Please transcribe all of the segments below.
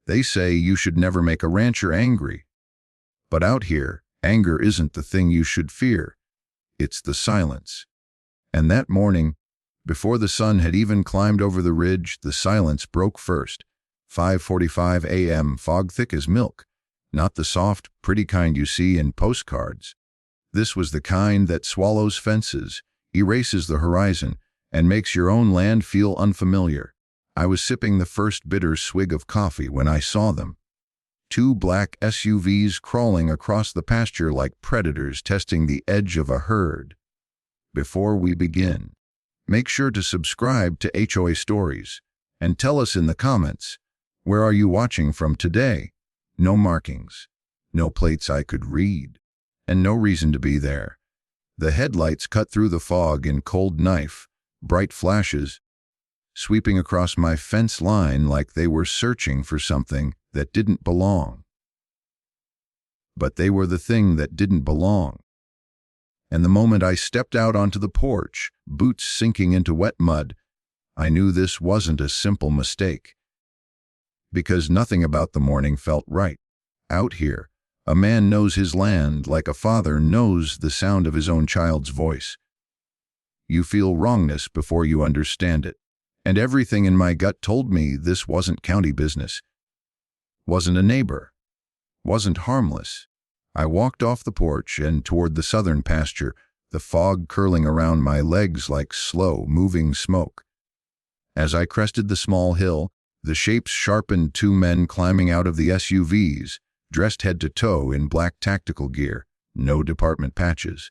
They say you should never make a rancher angry. But out here, anger isn't the thing you should fear. It's the silence. And that morning, before the sun had even climbed over the ridge, the silence broke first. 5:45 a.m., fog thick as milk. Not the soft, pretty kind you see in postcards. This was the kind that swallows fences, erases the horizon, and makes your own land feel unfamiliar. I was sipping the first bitter swig of coffee when I saw them. 2 black SUVs crawling across the pasture like predators testing the edge of a herd. Before we begin, make sure to subscribe to HOA Stories and tell us in the comments, where are you watching from today? No markings, no plates I could read, and no reason to be there. The headlights cut through the fog in cold knife, bright flashes, sweeping across my fence line like they were searching for something that didn't belong. But they were the thing that didn't belong. And the moment I stepped out onto the porch, boots sinking into wet mud, I knew this wasn't a simple mistake. Because nothing about the morning felt right. Out here, a man knows his land like a father knows the sound of his own child's voice. You feel wrongness before you understand it. And everything in my gut told me this wasn't county business. Wasn't a neighbor. Wasn't harmless. I walked off the porch and toward the southern pasture, the fog curling around my legs like slow-moving smoke. As I crested the small hill, the shapes sharpened 2 men climbing out of the SUVs, dressed head to toe in black tactical gear, no department patches,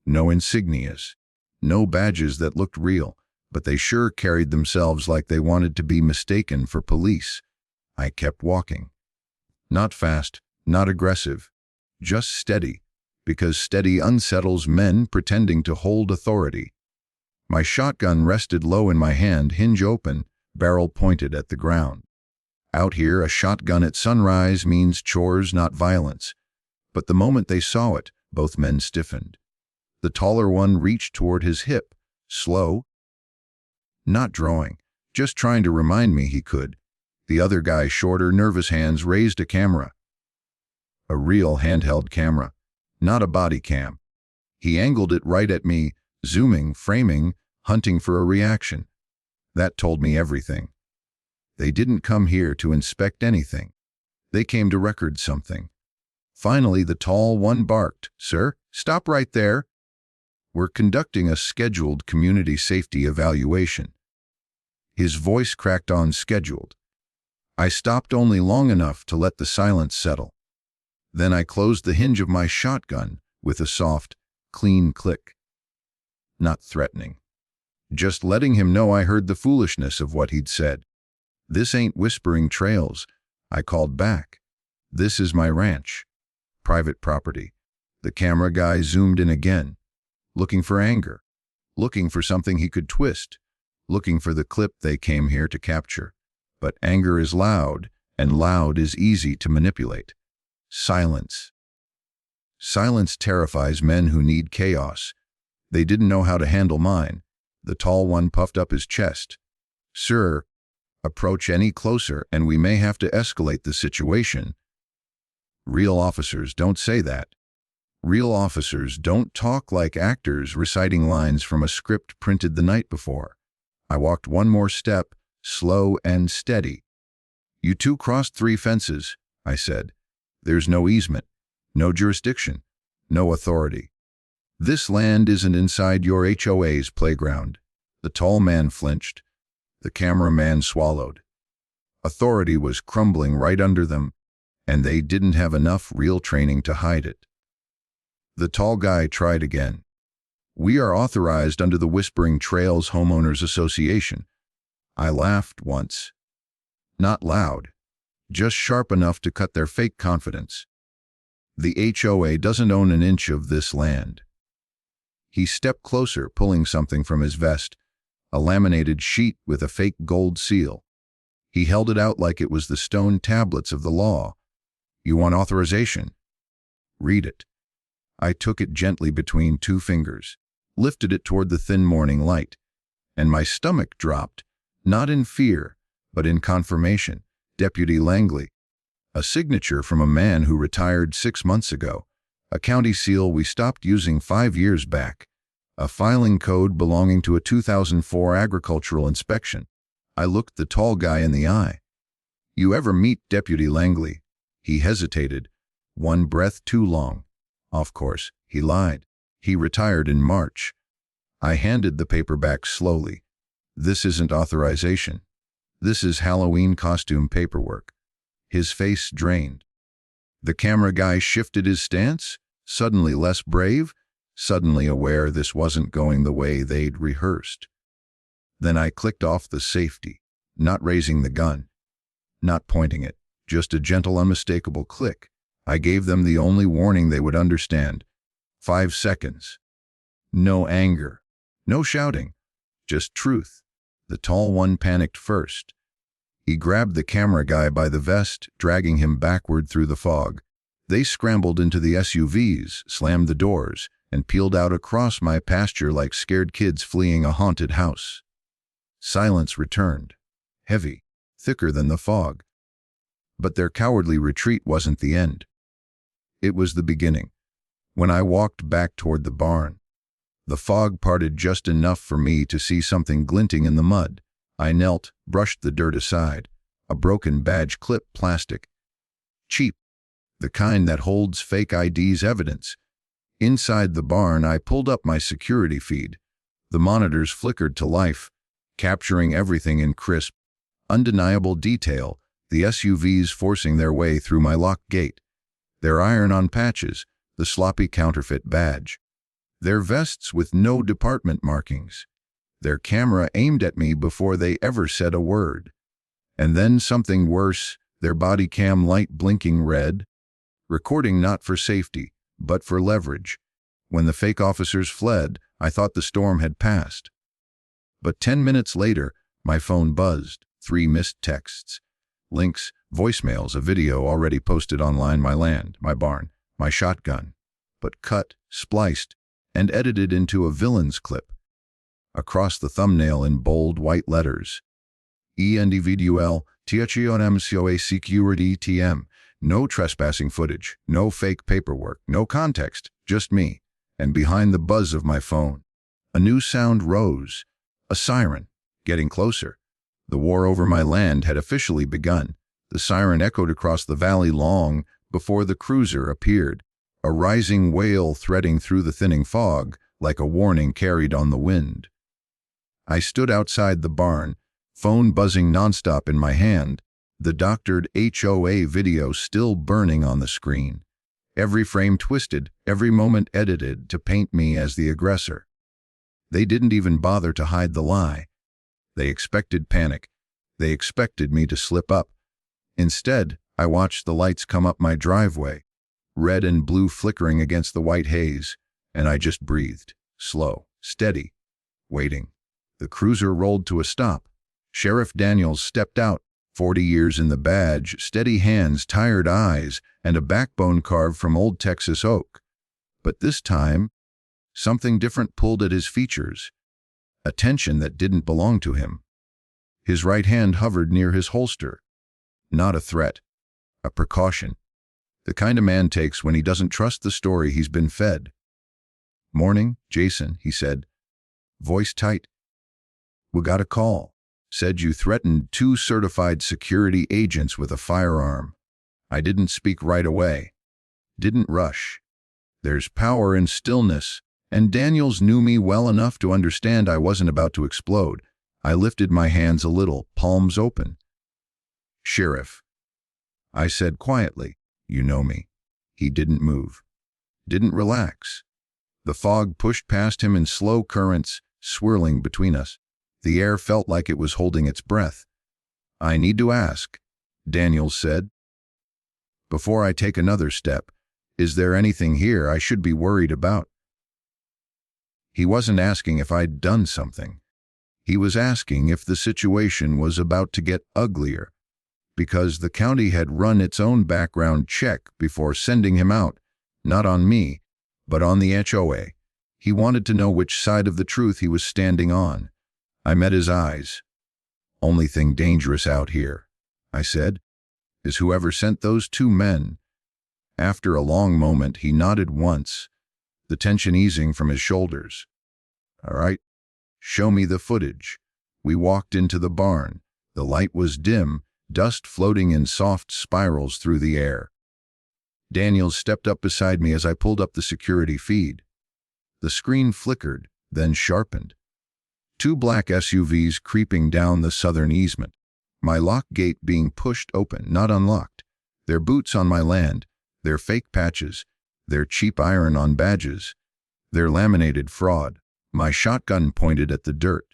no insignias, no badges that looked real, but they sure carried themselves like they wanted to be mistaken for police. I kept walking. Not fast, not aggressive, just steady, because steady unsettles men pretending to hold authority. My shotgun rested low in my hand, hinge open, barrel pointed at the ground. Out here, a shotgun at sunrise means chores, not violence. But the moment they saw it, both men stiffened. The taller one reached toward his hip, slow, not drawing, just trying to remind me he could. The other guy, shorter, nervous hands, raised a camera. A real handheld camera, not a body cam. He angled it right at me, zooming, framing, hunting for a reaction. That told me everything. They didn't come here to inspect anything. They came to record something. Finally, the tall one barked, "Sir, stop right there. We're conducting a scheduled community safety evaluation." His voice cracked on scheduled. I stopped only long enough to let the silence settle. Then I closed the hinge of my shotgun with a soft, clean click. Not threatening. Just letting him know I heard the foolishness of what he'd said. "This ain't Whispering Trails," I called back. "This is my ranch. Private property." The camera guy zoomed in again, looking for anger, looking for something he could twist, looking for the clip they came here to capture. But anger is loud, and loud is easy to manipulate. Silence. Silence terrifies men who need chaos. They didn't know how to handle mine. The tall one puffed up his chest. "Sir, approach any closer and we may have to escalate the situation." Real officers don't say that. Real officers don't talk like actors reciting lines from a script printed the night before. I walked one more step, slow and steady. "You 2 crossed 3 fences," I said. "There's no easement, no jurisdiction, no authority. This land isn't inside your HOA's playground." The tall man flinched. The cameraman swallowed. Authority was crumbling right under them, and they didn't have enough real training to hide it. The tall guy tried again. "We are authorized under the Whispering Trails Homeowners Association." I laughed once. Not loud, just sharp enough to cut their fake confidence. "The HOA doesn't own an inch of this land." He stepped closer, pulling something from his vest, a laminated sheet with a fake gold seal. He held it out like it was the stone tablets of the law. "You want authorization? Read it." I took it gently between 2 fingers, lifted it toward the thin morning light, and my stomach dropped, not in fear, but in confirmation. Deputy Langley, A signature from a man who retired 6 months ago. A county seal we stopped using 5 years back. A filing code belonging to a 2004 agricultural inspection. I looked the tall guy in the eye. "You ever meet Deputy Langley?" He hesitated. One breath too long. Of course, he lied. He retired in March. I handed the paper back slowly. "This isn't authorization. This is Halloween costume paperwork." His face drained. The camera guy shifted his stance, suddenly less brave, suddenly aware this wasn't going the way they'd rehearsed. Then I clicked off the safety, not raising the gun, not pointing it, just a gentle, unmistakable click. I gave them the only warning they would understand. 5 seconds. No anger, no shouting, just truth. The tall one panicked first. He grabbed the camera guy by the vest, dragging him backward through the fog. They scrambled into the SUVs, slammed the doors, and peeled out across my pasture like scared kids fleeing a haunted house. Silence returned, heavy, thicker than the fog. But their cowardly retreat wasn't the end. It was the beginning. When I walked back toward the barn, the fog parted just enough for me to see something glinting in the mud. I knelt, brushed the dirt aside. A broken badge clip, plastic. Cheap. The kind that holds fake ID's evidence. Inside the barn, I pulled up my security feed. The monitors flickered to life, capturing everything in crisp, undeniable detail, the SUVs forcing their way through my locked gate. Their iron-on patches, the sloppy counterfeit badge. Their vests with no department markings. Their camera aimed at me before they ever said a word. And then something worse, their body cam light blinking red. Recording not for safety, but for leverage. When the fake officers fled, I thought the storm had passed. But 10 minutes later, my phone buzzed. 3 missed texts. Links, voicemails, a video already posted online, my land, my barn, my shotgun. But cut, spliced, and edited into a villain's clip. Across the thumbnail in bold white letters. Individual, THOA security TM. No trespassing footage, no fake paperwork, no context, just me. And behind the buzz of my phone, a new sound rose. A siren, getting closer. The war over my land had officially begun. The siren echoed across the valley long before the cruiser appeared, a rising wail threading through the thinning fog like a warning carried on the wind. I stood outside the barn, phone buzzing nonstop in my hand, the doctored HOA video still burning on the screen. Every frame twisted, every moment edited to paint me as the aggressor. They didn't even bother to hide the lie. They expected panic. They expected me to slip up. Instead, I watched the lights come up my driveway, red and blue flickering against the white haze, and I just breathed, slow, steady, waiting. The cruiser rolled to a stop. Sheriff Daniels stepped out, 40 years in the badge, steady hands, tired eyes, and a backbone carved from old Texas oak. But this time, something different pulled at his features, a tension that didn't belong to him. His right hand hovered near his holster. Not a threat, a precaution. The kind a man takes when he doesn't trust the story he's been fed. "Morning, Jason," he said, voice tight. "We got a call. Said you threatened 2 certified security agents with a firearm." I didn't speak right away. Didn't rush. There's power in stillness, and Daniels knew me well enough to understand I wasn't about to explode. I lifted my hands a little, palms open. "Sheriff," I said quietly, "you know me." He didn't move. Didn't relax. The fog pushed past him in slow currents, swirling between us. The air felt like it was holding its breath. "I need to ask," Daniels said. "Before I take another step, is there anything here I should be worried about?" He wasn't asking if I'd done something. He was asking if the situation was about to get uglier, because the county had run its own background check before sending him out, not on me, but on the HOA. He wanted to know which side of the truth he was standing on. I met his eyes. "Only thing dangerous out here," I said. Is whoever sent those two men. After a long moment, he nodded once, the tension easing from his shoulders. All right, show me the footage. We walked into the barn. The light was dim, dust floating in soft spirals through the air. Daniels stepped up beside me as I pulled up the security feed. The screen flickered, then sharpened. Two black SUVs creeping down the southern easement. My lock gate being pushed open, not unlocked. Their boots on my land, their fake patches, their cheap iron on badges, their laminated fraud. My shotgun pointed at the dirt.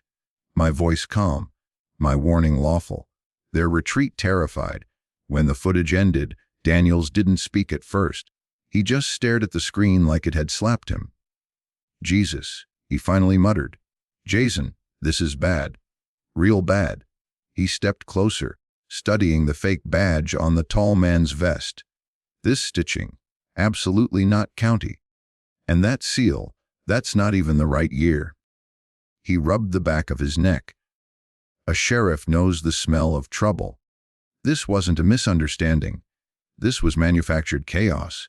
My voice calm, my warning lawful. Their retreat terrified. When the footage ended, Daniels didn't speak at first. He just stared at the screen like it had slapped him. Jesus, he finally muttered. Jason, this is bad. Real bad. He stepped closer, studying the fake badge on the tall man's vest. This stitching, absolutely not county. And that seal, that's not even the right year. He rubbed the back of his neck. A sheriff knows the smell of trouble. This wasn't a misunderstanding. This was manufactured chaos.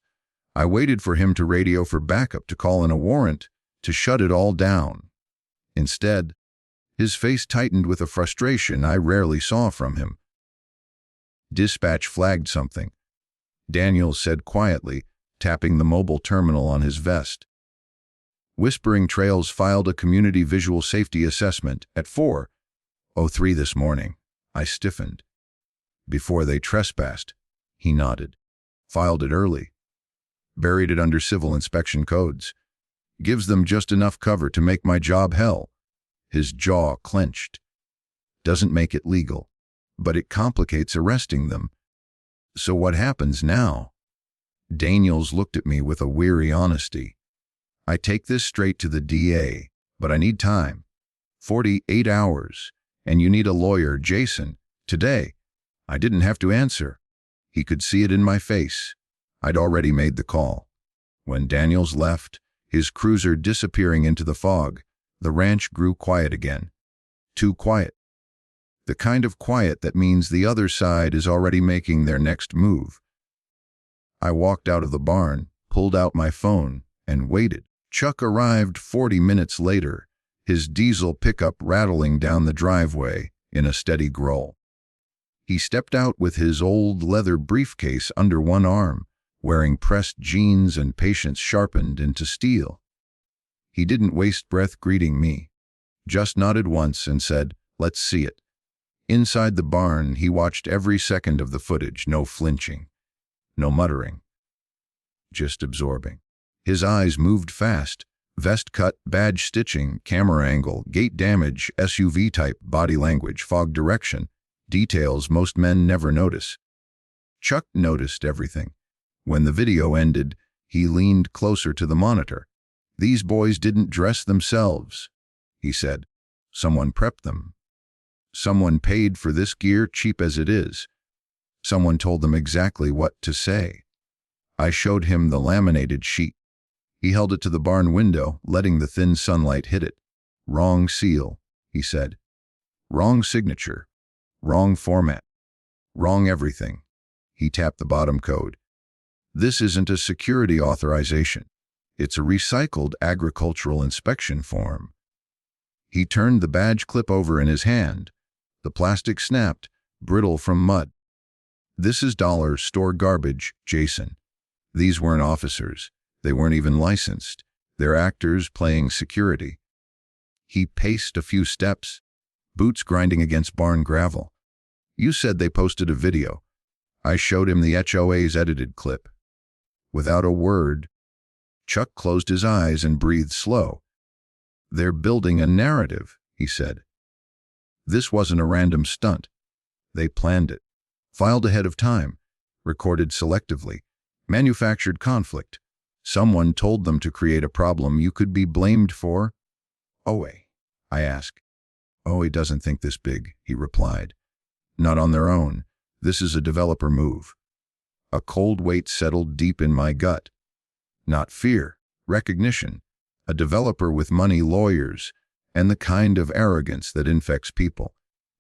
I waited for him to radio for backup, to call in a warrant, to shut it all down. Instead, his face tightened with a frustration I rarely saw from him. Dispatch flagged something, Daniels said quietly, tapping the mobile terminal on his vest. Whispering Trails filed a community visual safety assessment at 4:03 this morning. I stiffened. Before they trespassed, he nodded. Filed it early. Buried it under civil inspection codes. Gives them just enough cover to make my job hell. His jaw clenched. Doesn't make it legal, but it complicates arresting them. So what happens now? Daniels looked at me with a weary honesty. I take this straight to the DA, but I need time. 48 hours. And you need a lawyer, Jason. Today. I didn't have to answer. He could see it in my face. I'd already made the call. When Daniels left, his cruiser disappearing into the fog, the ranch grew quiet again. Too quiet. The kind of quiet that means the other side is already making their next move. I walked out of the barn, pulled out my phone, and waited. Chuck arrived 40 minutes later, his diesel pickup rattling down the driveway in a steady growl. He stepped out with his old leather briefcase under one arm, wearing pressed jeans and patience sharpened into steel. He didn't waste breath greeting me, just nodded once and said, "Let's see it." Inside the barn, he watched every second of the footage, no flinching, no muttering, just absorbing. His eyes moved fast. Vest cut, badge stitching, camera angle, gate damage, SUV type, body language, fog direction, details most men never notice. Chuck noticed everything. When the video ended, he leaned closer to the monitor. "These boys didn't dress themselves," he said. "Someone prepped them. Someone paid for this gear, cheap as it is. Someone told them exactly what to say." I showed him the laminated sheet. He held it to the barn window, letting the thin sunlight hit it. "Wrong seal," he said. "Wrong signature. Wrong format. Wrong everything." He tapped the bottom code. "This isn't a security authorization. It's a recycled agricultural inspection form." He turned the badge clip over in his hand. The plastic snapped, brittle from mud. "This is dollar store garbage, Jason. These weren't officers. They weren't even licensed. They're actors playing security." He paced a few steps, boots grinding against barn gravel. "You said they posted a video." I showed him the HOA's edited clip. Without a word, Chuck closed his eyes and breathed slow. "They're building a narrative," he said. "This wasn't a random stunt. They planned it. Filed ahead of time. Recorded selectively. Manufactured conflict. Someone told them to create a problem you could be blamed for." "OA?" I asked. "OA doesn't think this big," he replied. "Not on their own. This is a developer move." A cold weight settled deep in my gut. Not fear, recognition. A developer with money, lawyers, and the kind of arrogance that infects people.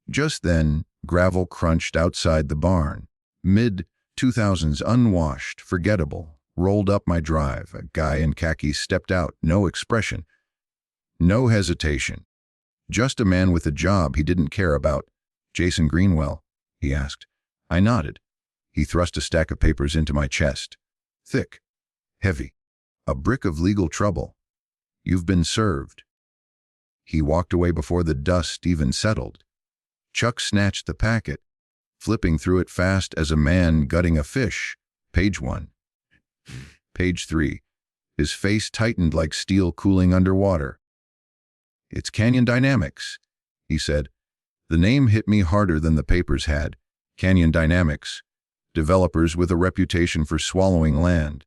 Just then, gravel crunched outside the barn. Mid-2000s, unwashed, forgettable. Rolled up my drive. A guy in khakis stepped out. No expression. No hesitation. Just a man with a job he didn't care about. "Jason Greenwell?" he asked. I nodded. He thrust a stack of papers into my chest. Thick. Heavy. A brick of legal trouble. "You've been served." He walked away before the dust even settled. Chuck snatched the packet, flipping through it fast as a man gutting a fish. Page 1. Page 3. His face tightened like steel cooling underwater. "It's Canyon Dynamics," he said. The name hit me harder than the papers had. Canyon Dynamics. Developers with a reputation for swallowing land,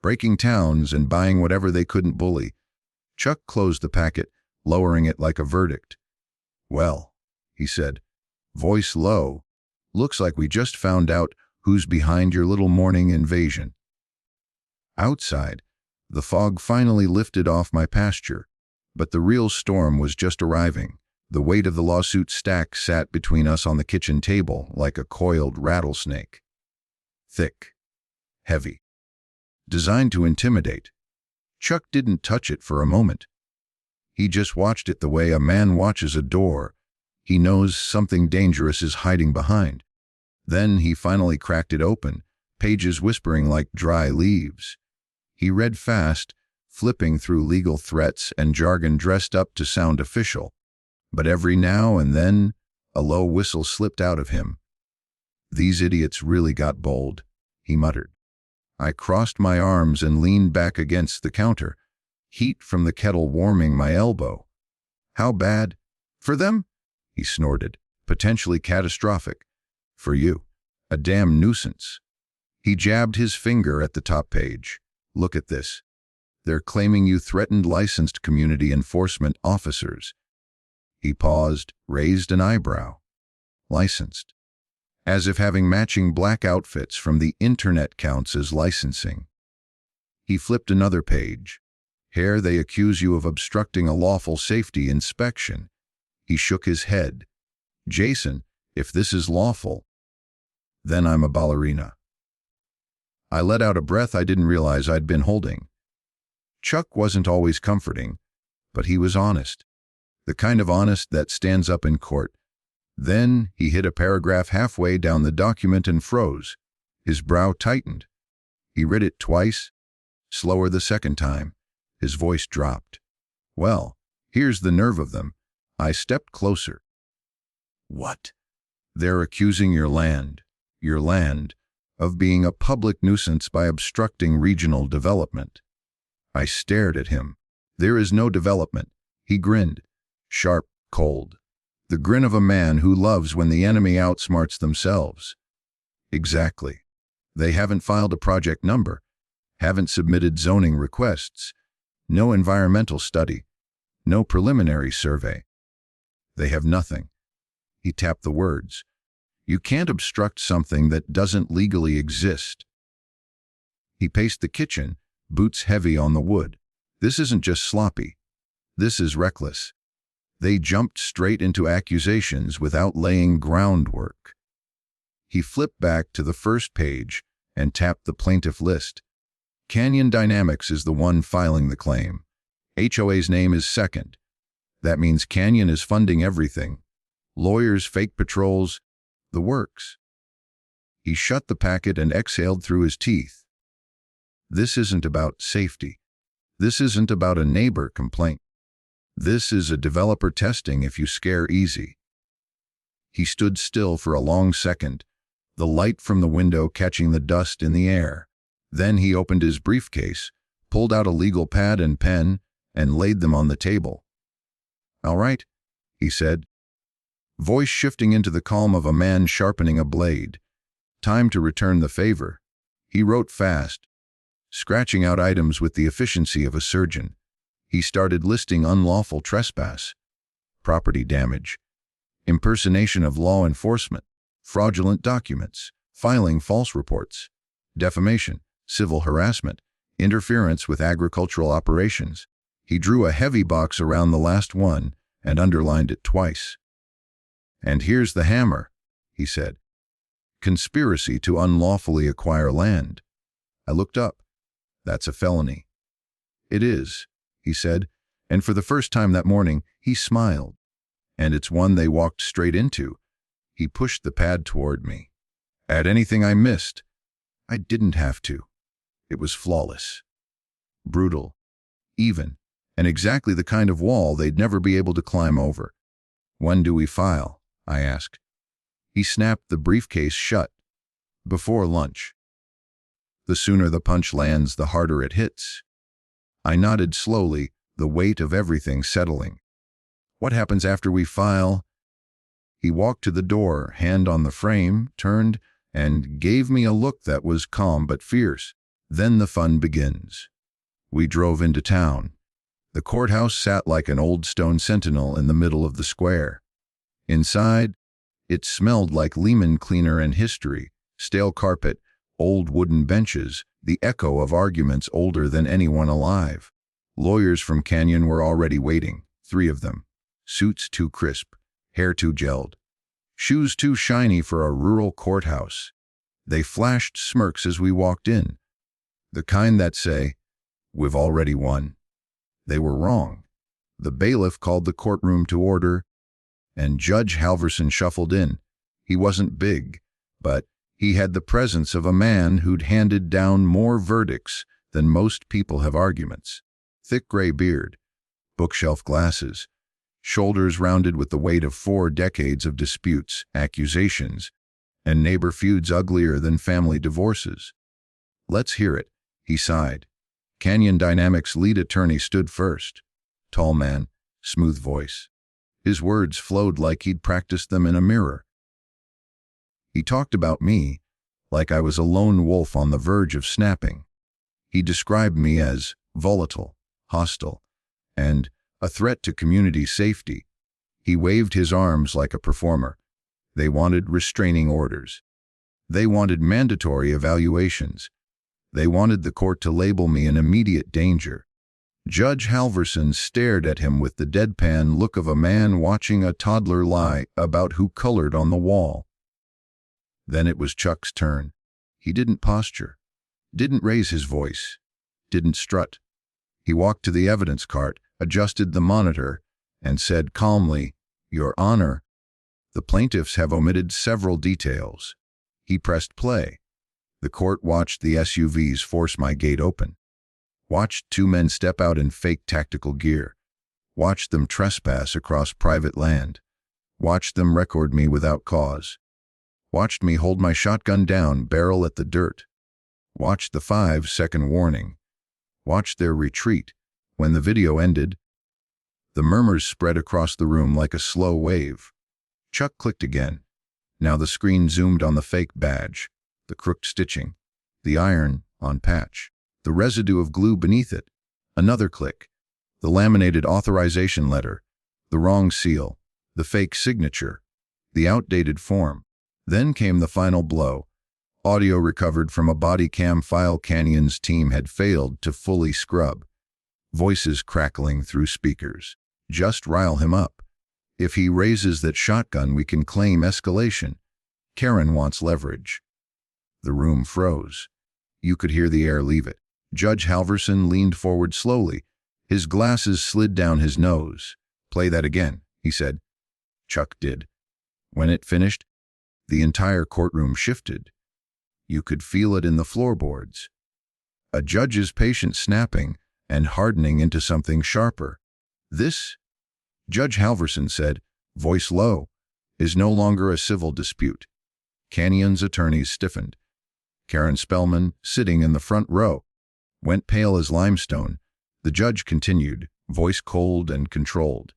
breaking towns and buying whatever they couldn't bully. Chuck closed the packet, lowering it like a verdict. "Well," he said, voice low, "looks like we just found out who's behind your little morning invasion." Outside, the fog finally lifted off my pasture, but the real storm was just arriving. The weight of the lawsuit stack sat between us on the kitchen table like a coiled rattlesnake. Thick. Heavy. Designed to intimidate. Chuck didn't touch it for a moment. He just watched it the way a man watches a door he knows something dangerous is hiding behind. Then he finally cracked it open, pages whispering like dry leaves. He read fast, flipping through legal threats and jargon dressed up to sound official. But every now and then, a low whistle slipped out of him. "These idiots really got bold," he muttered. I crossed my arms and leaned back against the counter, heat from the kettle warming my elbow. "How bad?" "For them," he snorted, "potentially catastrophic. For you, a damn nuisance." He jabbed his finger at the top page. "Look at this. They're claiming you threatened licensed community enforcement officers." He paused, raised an eyebrow. "Licensed." As if having matching black outfits from the internet counts as licensing. He flipped another page. "Here they accuse you of obstructing a lawful safety inspection." He shook his head. "Jason, if this is lawful, then I'm a ballerina." I let out a breath I didn't realize I'd been holding. Chuck wasn't always comforting, but he was honest. The kind of honest that stands up in court. Then he hit a paragraph halfway down the document and froze. His brow tightened. He read it twice, slower the second time. His voice dropped. "Well, here's the nerve of them." I stepped closer. "What?" "They're accusing your land, of being a public nuisance by obstructing regional development." I stared at him. "There is no development." He grinned, sharp, cold. The grin of a man who loves when the enemy outsmarts themselves. "Exactly. They haven't filed a project number, haven't submitted zoning requests, no environmental study, no preliminary survey. They have nothing." He tapped the words. "You can't obstruct something that doesn't legally exist." He paced the kitchen, boots heavy on the wood. "This isn't just sloppy. This is reckless. They jumped straight into accusations without laying groundwork." He flipped back to the first page and tapped the plaintiff list. Canyon Dynamics is the one filing the claim. HOA's name is second. That means Canyon is funding everything. Lawyers, fake patrols, the works. He shut the packet and exhaled through his teeth. "This isn't about safety. This isn't about a neighbor complaint. This is a developer testing if you scare easy." He stood still for a long second, the light from the window catching the dust in the air. Then he opened his briefcase, pulled out a legal pad and pen, and laid them on the table. "All right," he said, voice shifting into the calm of a man sharpening a blade. "Time to return the favor." He wrote fast, scratching out items with the efficiency of a surgeon. He started listing unlawful trespass, property damage, impersonation of law enforcement, fraudulent documents, filing false reports, defamation, civil harassment, interference with agricultural operations. He drew a heavy box around the last one and underlined it twice. "And here's the hammer," he said. conspiracy to unlawfully acquire land. I looked up. That's a felony. It is, he said, and for the first time that morning, he smiled. And it's one they walked straight into. He pushed the pad toward me. Add anything I missed. I didn't have to. It was flawless. Brutal. Even. And exactly the kind of wall they'd never be able to climb over. When do we file? I asked. He snapped the briefcase shut. Before lunch. The sooner the punch lands, the harder it hits. I nodded slowly, the weight of everything settling. What happens after we file? He walked to the door, hand on the frame, turned, and gave me a look that was calm but fierce. Then the fun begins. We drove into town. The courthouse sat like an old stone sentinel in the middle of the square. Inside, it smelled like Lehman cleaner and history, stale carpet, old wooden benches, the echo of arguments older than anyone alive. Lawyers from Canyon were already waiting, 3 of them. Suits too crisp, hair too gelled, shoes too shiny for a rural courthouse. They flashed smirks as we walked in, the kind that say, "We've already won." They were wrong. The bailiff called the courtroom to order, and Judge Halverson shuffled in. He wasn't big, but he had the presence of a man who'd handed down more verdicts than most people have arguments. Thick gray beard, bookshelf glasses, shoulders rounded with the weight of 4 decades of disputes, accusations, and neighbor feuds uglier than family divorces. "Let's hear it," he sighed. Canyon Dynamics lead attorney stood first. Tall man, smooth voice. His words flowed like he'd practiced them in a mirror. He talked about me like I was a lone wolf on the verge of snapping. He described me as volatile, hostile, and a threat to community safety. He waved his arms like a performer. They wanted restraining orders. They wanted mandatory evaluations. They wanted the court to label me an immediate danger. Judge Halverson stared at him with the deadpan look of a man watching a toddler lie about who colored on the wall. Then it was Chuck's turn. He didn't posture, didn't raise his voice, didn't strut. He walked to the evidence cart, adjusted the monitor, and said calmly, "Your Honor, the plaintiffs have omitted several details." He pressed play. The court watched the SUVs force my gate open. Watched 2 men step out in fake tactical gear. Watched them trespass across private land. Watched them record me without cause. Watched me hold my shotgun down, barrel at the dirt. Watched the 5-second warning. Watched their retreat. When the video ended, the murmurs spread across the room like a slow wave. Chuck clicked again. Now the screen zoomed on the fake badge, the crooked stitching, the iron on patch, the residue of glue beneath it. Another click, the laminated authorization letter, the wrong seal, the fake signature, the outdated form. Then came the final blow. Audio recovered from a body cam file Canyon's team had failed to fully scrub. Voices crackling through speakers. "Just rile him up. If he raises that shotgun, we can claim escalation. Karen wants leverage." The room froze. You could hear the air leave it. Judge Halverson leaned forward slowly. His glasses slid down his nose. "Play that again," he said. Chuck did. When it finished, the entire courtroom shifted. You could feel it in the floorboards. A judge's patience snapping and hardening into something sharper. "This," Judge Halverson said, voice low, "is no longer a civil dispute." Canyon's attorneys stiffened. Karen Spellman, sitting in the front row, went pale as limestone. The judge continued, voice cold and controlled.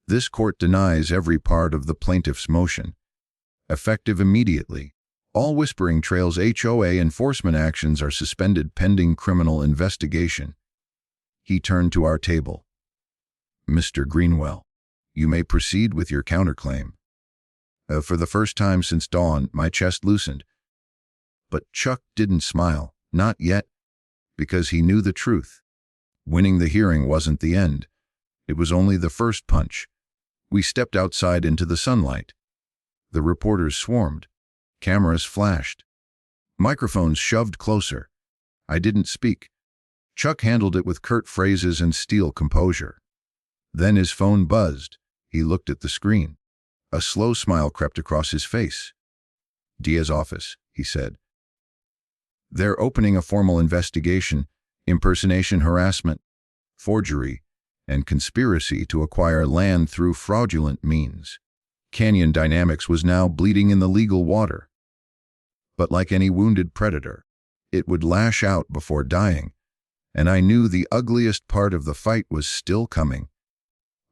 "This court denies every part of the plaintiff's motion. Effective immediately. All Whispering Trails HOA enforcement actions are suspended pending criminal investigation." He turned to our table. "Mr. Greenwell, you may proceed with your counterclaim." For the first time since dawn, my chest loosened. But Chuck didn't smile, not yet, because he knew the truth. Winning the hearing wasn't the end. It was only the first punch. We stepped outside into the sunlight. The reporters swarmed. Cameras flashed. Microphones shoved closer. I didn't speak. Chuck handled it with curt phrases and steel composure. Then his phone buzzed. He looked at the screen. A slow smile crept across his face. "Dia's office," he said. "They're opening a formal investigation, impersonation, harassment, forgery, and conspiracy to acquire land through fraudulent means." Canyon Dynamics was now bleeding in the legal water. But like any wounded predator, it would lash out before dying, and I knew the ugliest part of the fight was still coming.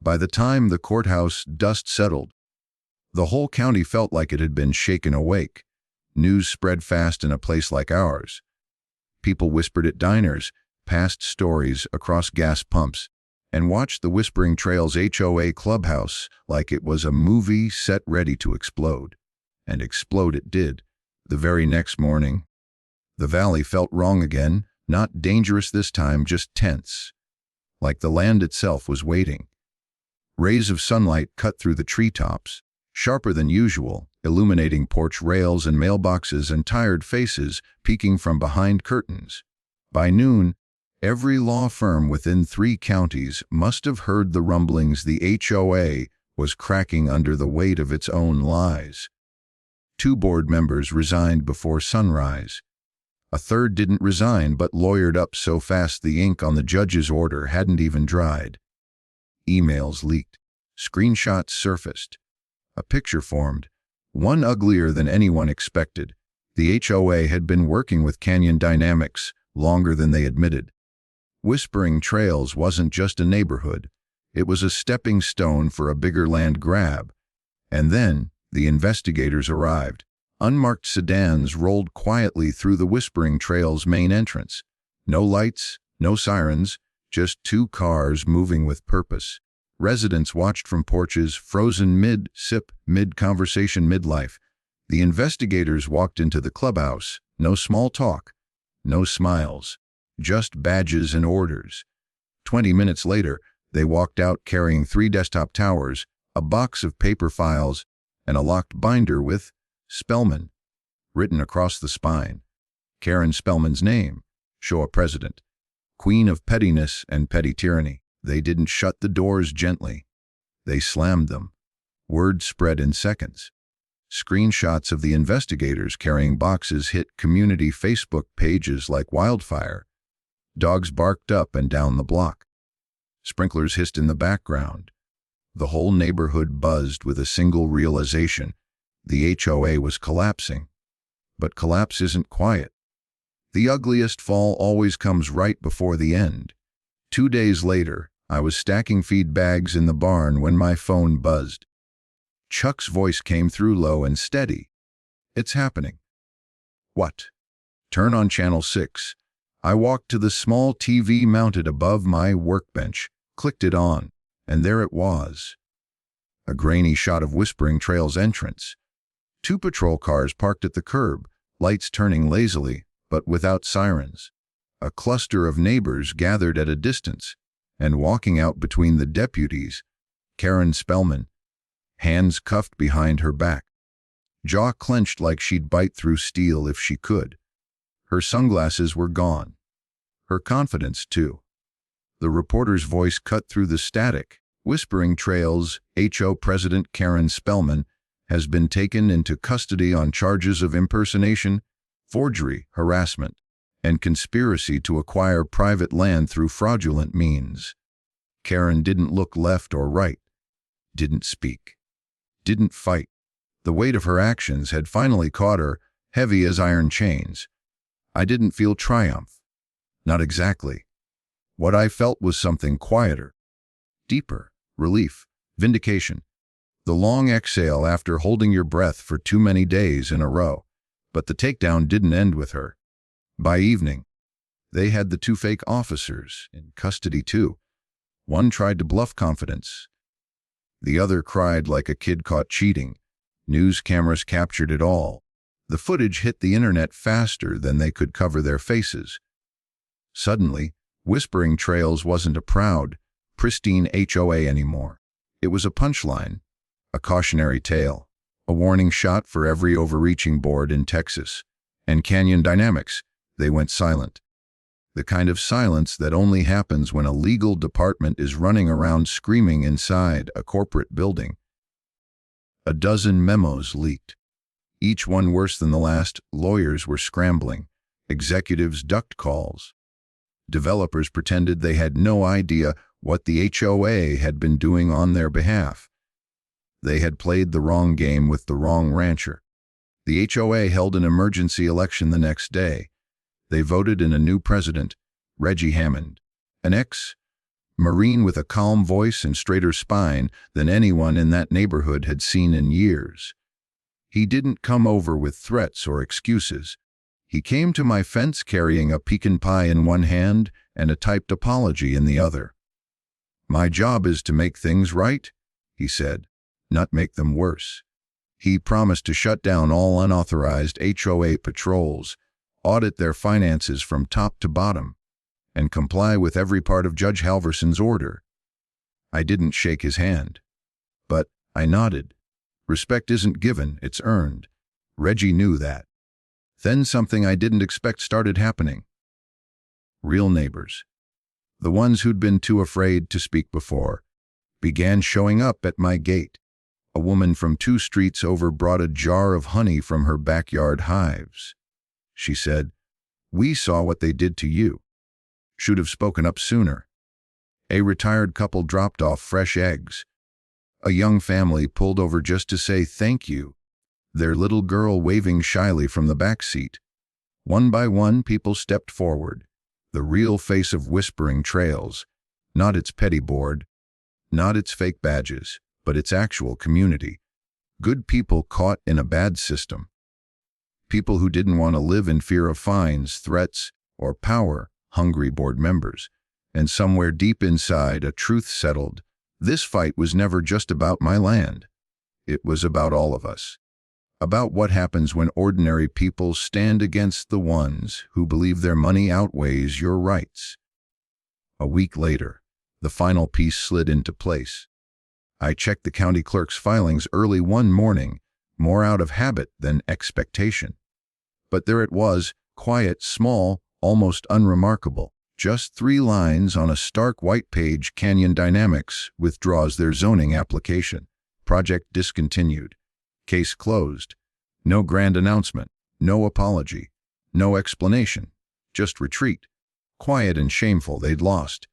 By the time the courthouse dust settled, the whole county felt like it had been shaken awake. News spread fast in a place like ours. People whispered at diners, passed stories across gas pumps, and watched the Whispering Trails HOA clubhouse like it was a movie set ready to explode. And explode it did. The very next morning, the valley felt wrong again, not dangerous this time, just tense. Like the land itself was waiting. Rays of sunlight cut through the treetops, sharper than usual, illuminating porch rails and mailboxes and tired faces peeking from behind curtains. By noon, every law firm within 3 counties must have heard the rumblings the HOA was cracking under the weight of its own lies. 2 board members resigned before sunrise. A third didn't resign but lawyered up so fast the ink on the judge's order hadn't even dried. Emails leaked. Screenshots surfaced. A picture formed, one uglier than anyone expected. The HOA had been working with Canyon Dynamics longer than they admitted. Whispering Trails wasn't just a neighborhood. It was a stepping stone for a bigger land grab. And then the investigators arrived. Unmarked sedans rolled quietly through the Whispering Trails main entrance. No lights, no sirens, just 2 cars moving with purpose. Residents watched from porches, frozen mid-sip, mid-conversation, mid-life. The investigators walked into the clubhouse. No small talk, no smiles, just badges and orders. 20 minutes later, they walked out carrying 3 desktop towers, a box of paper files, and a locked binder with Spellman written across the spine. Karen Spellman's name, HOA president, queen of pettiness and petty tyranny. They didn't shut the doors gently. They slammed them. Word spread in seconds. Screenshots of the investigators carrying boxes hit community Facebook pages like wildfire. Dogs barked up and down the block. Sprinklers hissed in the background. The whole neighborhood buzzed with a single realization. The HOA was collapsing. But collapse isn't quiet. The ugliest fall always comes right before the end. 2 days later, I was stacking feed bags in the barn when my phone buzzed. Chuck's voice came through low and steady. "It's happening." "What?" "Turn on channel 6. I walked to the small TV mounted above my workbench, clicked it on, and there it was. A grainy shot of Whispering Trails entrance. 2 patrol cars parked at the curb, lights turning lazily, but without sirens. A cluster of neighbors gathered at a distance, and walking out between the deputies, Karen Spellman, hands cuffed behind her back, jaw clenched like she'd bite through steel if she could. Her sunglasses were gone. Her confidence, too. The reporter's voice cut through the static. "Whispering Trails HO President Karen Spellman has been taken into custody on charges of impersonation, forgery, harassment, and conspiracy to acquire private land through fraudulent means." Karen didn't look left or right, didn't speak, didn't fight. The weight of her actions had finally caught her, heavy as iron chains. I didn't feel triumph. Not exactly. What I felt was something quieter, deeper, relief, vindication. The long exhale after holding your breath for too many days in a row. But the takedown didn't end with her. By evening, they had the 2 fake officers in custody too. One tried to bluff confidence. The other cried like a kid caught cheating. News cameras captured it all. The footage hit the internet faster than they could cover their faces. Suddenly, Whispering Trails wasn't a proud, pristine HOA anymore. It was a punchline, a cautionary tale. A warning shot for every overreaching board in Texas. And Canyon Dynamics, they went silent. The kind of silence that only happens when a legal department is running around screaming inside a corporate building. A dozen memos leaked. Each one worse than the last. Lawyers were scrambling. Executives ducked calls. Developers pretended they had no idea what the HOA had been doing on their behalf. They had played the wrong game with the wrong rancher. The HOA held an emergency election the next day. They voted in a new president, Reggie Hammond, an ex-Marine with a calm voice and straighter spine than anyone in that neighborhood had seen in years. He didn't come over with threats or excuses. He came to my fence carrying a pecan pie in one hand and a typed apology in the other. "My job is to make things right," he said, "not make them worse." He promised to shut down all unauthorized HOA patrols, audit their finances from top to bottom, and comply with every part of Judge Halverson's order. I didn't shake his hand, but I nodded. Respect isn't given, it's earned. Reggie knew that. Then something I didn't expect started happening. Real neighbors, the ones who'd been too afraid to speak before, began showing up at my gate. A woman from 2 streets over brought a jar of honey from her backyard hives. She said, "We saw what they did to you. Should have spoken up sooner." A retired couple dropped off fresh eggs. A young family pulled over just to say thank you, their little girl waving shyly from the back seat. One by one, people stepped forward, the real face of Whispering Trails, not its petty board, not its fake badges, but its actual community. Good people caught in a bad system. People who didn't want to live in fear of fines, threats, or power-hungry board members. And somewhere deep inside, a truth settled. This fight was never just about my land. It was about all of us. About what happens when ordinary people stand against the ones who believe their money outweighs your rights. A week later, the final piece slid into place. I checked the county clerk's filings early one morning, more out of habit than expectation. But there it was, quiet, small, almost unremarkable. Just 3 lines on a stark white page. Canyon Dynamics withdraws their zoning application. Project discontinued. Case closed. No grand announcement, no apology, no explanation, just retreat. Quiet and shameful, they'd lost.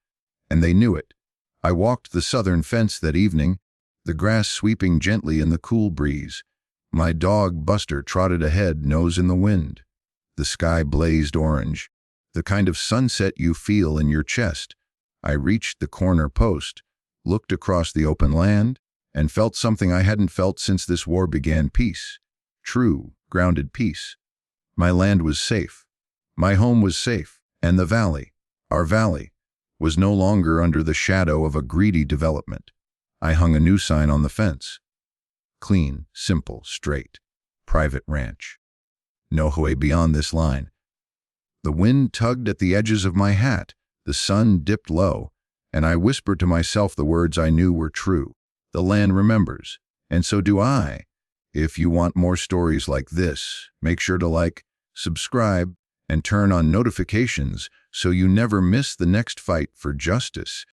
And they knew it. I walked the southern fence that evening, the grass sweeping gently in the cool breeze. My dog Buster trotted ahead, nose in the wind. The sky blazed orange, the kind of sunset you feel in your chest. I reached the corner post, looked across the open land, and felt something I hadn't felt since this war began. Peace. True, grounded peace. My land was safe. My home was safe. And the valley, our valley, was no longer under the shadow of a greedy development. I hung a new sign on the fence. Clean, simple, straight. Private ranch. No HOA beyond this line. The wind tugged at the edges of my hat. The sun dipped low, and I whispered to myself the words I knew were true. The land remembers, and so do I. If you want more stories like this, make sure to like, subscribe, and turn on notifications so you never miss the next fight for justice.